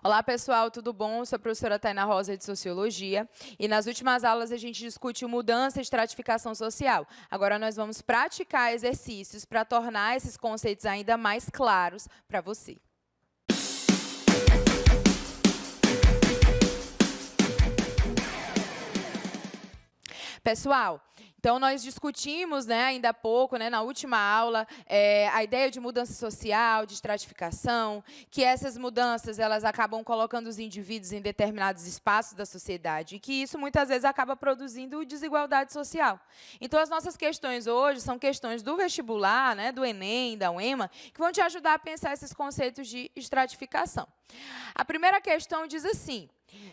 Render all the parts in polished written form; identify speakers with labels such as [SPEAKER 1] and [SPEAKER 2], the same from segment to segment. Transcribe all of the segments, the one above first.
[SPEAKER 1] Olá, pessoal, tudo bom? Eu sou a professora Tainá Rosa, de Sociologia, e nas últimas aulas a gente discutiu mudança e estratificação social. Agora nós vamos praticar exercícios para tornar esses conceitos ainda mais claros para você. Pessoal, então nós discutimos, ainda há pouco, na última aula, a ideia de mudança social, de estratificação, que essas mudanças elas acabam colocando os indivíduos em determinados espaços da sociedade e que isso muitas vezes acaba produzindo desigualdade social. Então as nossas questões hoje são questões do vestibular, do Enem, da UEMA, que vão te ajudar a pensar esses conceitos de estratificação. A primeira questão diz assim: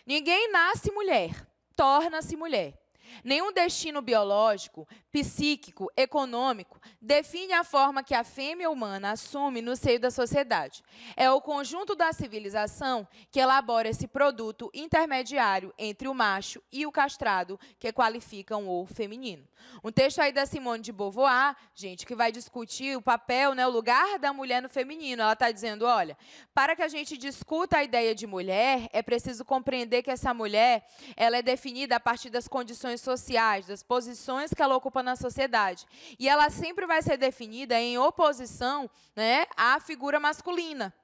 [SPEAKER 1] ninguém nasce mulher, torna-se mulher. Nenhum destino biológico, psíquico, econômico define a forma que a fêmea humana assume no seio da sociedade. É o conjunto da civilização que elabora esse produto intermediário entre o macho e o castrado, que qualificam o feminino. Um texto aí da Simone de Beauvoir, gente, que vai discutir o papel, o lugar da mulher no feminino. Ela está dizendo, olha, para que a gente discuta a ideia de mulher, é preciso compreender que essa mulher ela é definida a partir das condições sociais, das posições que ela ocupa na sociedade. E ela sempre vai ser definida em oposição, à figura masculina.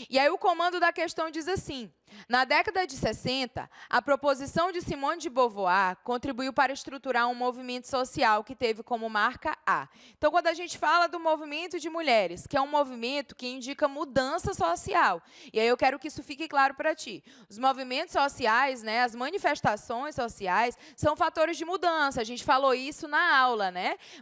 [SPEAKER 1] E aí o comando da questão diz assim: na década de 60, a proposição de Simone de Beauvoir contribuiu para estruturar um movimento social que teve como marca A. Então, quando a gente fala do movimento de mulheres, que é um movimento que indica mudança social, e aí eu quero que isso fique claro para ti. Os movimentos sociais, as manifestações sociais, são fatores de mudança. A gente falou isso na aula,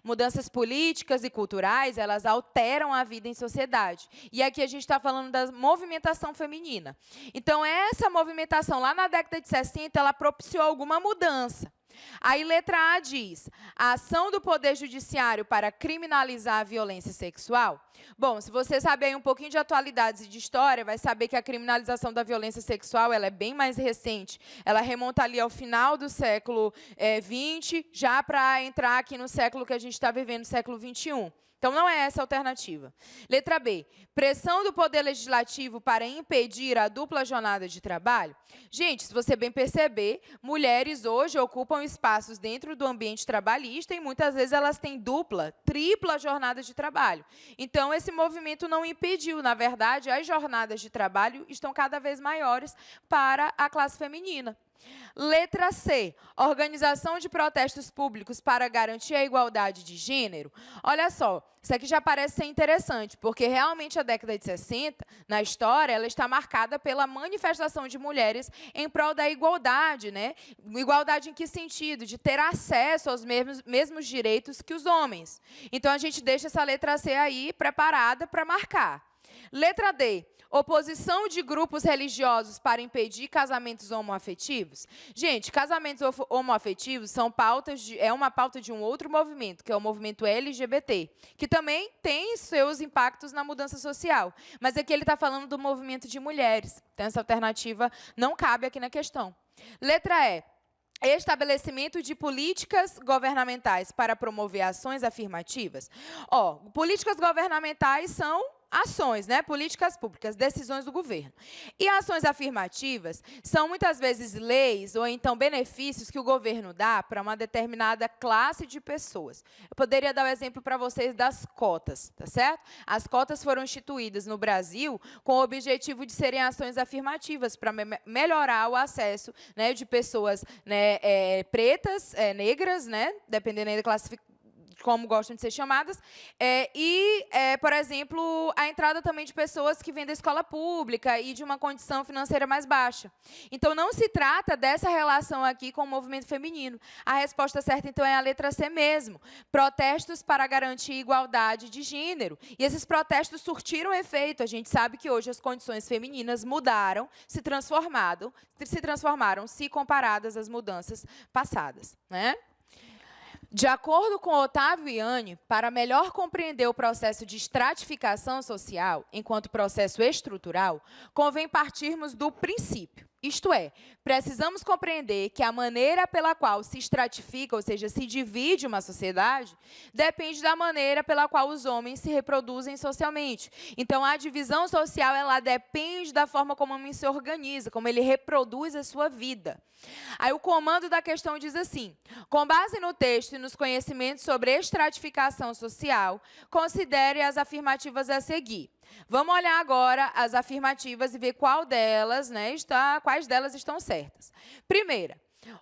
[SPEAKER 1] Mudanças políticas e culturais, elas alteram a vida em sociedade. E aqui a gente está falando da movimentação feminina. Então, essa movimentação lá na década de 60, ela propiciou alguma mudança. Aí, letra A diz: a ação do Poder Judiciário para criminalizar a violência sexual. Bom, se você sabe aí um pouquinho de atualidades e de história, vai saber que a criminalização da violência sexual ela é bem mais recente. Ela remonta ali ao final do século XX, já para entrar aqui no século que a gente está vivendo, século XXI. Então, não é essa a alternativa. Letra B, pressão do Poder Legislativo para impedir a dupla jornada de trabalho. Gente, se você bem perceber, mulheres hoje ocupam espaços dentro do ambiente trabalhista e muitas vezes elas têm dupla, tripla jornada de trabalho. Então, esse movimento não impediu. Na verdade, as jornadas de trabalho estão cada vez maiores para a classe feminina. Letra C, organização de protestos públicos para garantir a igualdade de gênero. Olha só, isso aqui já parece ser interessante, porque realmente a década de 60, na história, ela está marcada pela manifestação de mulheres em prol da igualdade, Igualdade em que sentido? De ter acesso aos mesmos direitos que os homens. Então, a gente deixa essa letra C aí preparada para marcar. Letra D, oposição de grupos religiosos para impedir casamentos homoafetivos. Gente, casamentos homoafetivos é uma pauta de um outro movimento, que é o movimento LGBT, que também tem seus impactos na mudança social. Mas aqui ele está falando do movimento de mulheres. Então, essa alternativa não cabe aqui na questão. Letra E, estabelecimento de políticas governamentais para promover ações afirmativas. Políticas governamentais são ações, políticas públicas, decisões do governo. E ações afirmativas são muitas vezes leis ou então benefícios que o governo dá para uma determinada classe de pessoas. Eu poderia dar o exemplo para vocês das cotas, tá certo? As cotas foram instituídas no Brasil com o objetivo de serem ações afirmativas para melhorar o acesso de pessoas pretas, negras, dependendo da classificação, como gostam de ser chamadas, por exemplo, a entrada também de pessoas que vêm da escola pública e de uma condição financeira mais baixa. Então, não se trata dessa relação aqui com o movimento feminino. A resposta certa, então, é a letra C mesmo. Protestos para garantir igualdade de gênero. E esses protestos surtiram efeito. A gente sabe que hoje as condições femininas mudaram, se transformaram se comparadas às mudanças passadas, De acordo com Otávio Yanni, para melhor compreender o processo de estratificação social enquanto processo estrutural, convém partirmos do princípio. Isto é, precisamos compreender que a maneira pela qual se estratifica, ou seja, se divide uma sociedade, depende da maneira pela qual os homens se reproduzem socialmente. Então, a divisão social, ela depende da forma como o homem se organiza, como ele reproduz a sua vida. Aí o comando da questão diz assim: com base no texto e nos conhecimentos sobre estratificação social, considere as afirmativas a seguir. Vamos olhar agora as afirmativas e ver quais delas estão certas. Primeira,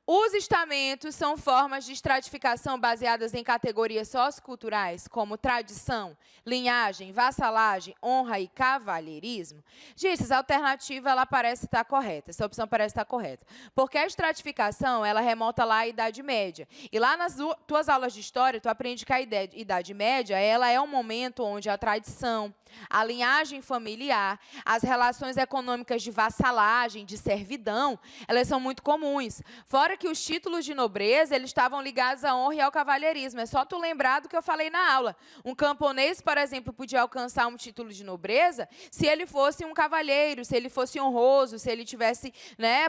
[SPEAKER 1] os estamentos são formas de estratificação baseadas em categorias socioculturais, como tradição, linhagem, vassalagem, honra e cavalheirismo? Gente, essa alternativa ela parece estar correta, essa opção parece estar correta. Porque a estratificação, ela remonta lá à Idade Média. E lá nas tuas aulas de história, tu aprende que a Idade Média ela é um momento onde a tradição, a linhagem familiar, as relações econômicas de vassalagem, de servidão, elas são muito comuns. Fora que os títulos de nobreza, eles estavam ligados à honra e ao cavalheirismo. É só tu lembrar do que eu falei na aula. Um camponês, por exemplo, podia alcançar um título de nobreza se ele fosse um cavalheiro, se ele fosse honroso, se ele tivesse,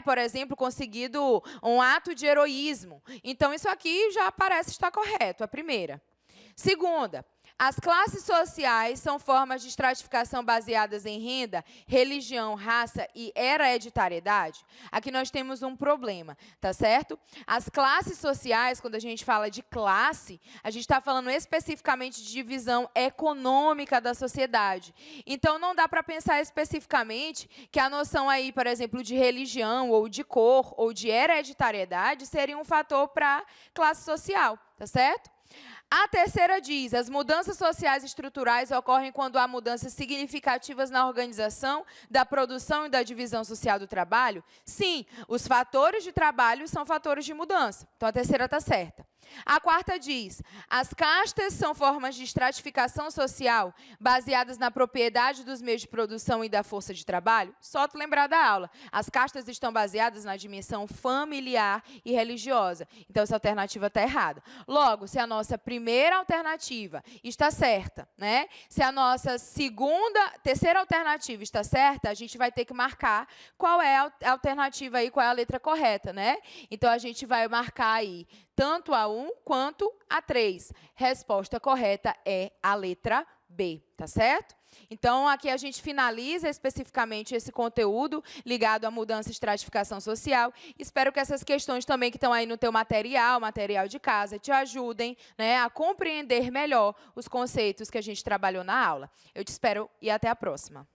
[SPEAKER 1] por exemplo, conseguido um ato de heroísmo. Então, isso aqui já parece estar correto, a primeira. Segunda, as classes sociais são formas de estratificação baseadas em renda, religião, raça e hereditariedade? Aqui nós temos um problema, tá certo? As classes sociais, quando a gente fala de classe, a gente está falando especificamente de divisão econômica da sociedade. Então, não dá para pensar especificamente que a noção aí, por exemplo, de religião, ou de cor, ou de hereditariedade seria um fator para a classe social, tá certo? A terceira diz: as mudanças sociais estruturais ocorrem quando há mudanças significativas na organização da produção e da divisão social do trabalho? Sim, os fatores de trabalho são fatores de mudança. Então, a terceira está certa. A quarta diz: as castas são formas de estratificação social baseadas na propriedade dos meios de produção e da força de trabalho? Só tu lembrar da aula. As castas estão baseadas na dimensão familiar e religiosa. Então, essa alternativa está errada. Logo, se a nossa primeira alternativa está certa, se a nossa terceira alternativa está certa, a gente vai ter que marcar qual é a alternativa aí, qual é a letra correta, Então, a gente vai marcar aí tanto a 1 quanto a 3. Resposta correta é a letra B, tá certo? Então, aqui a gente finaliza especificamente esse conteúdo ligado à mudança e estratificação social. Espero que essas questões também que estão aí no teu material de casa, te ajudem a compreender melhor os conceitos que a gente trabalhou na aula. Eu te espero e até a próxima.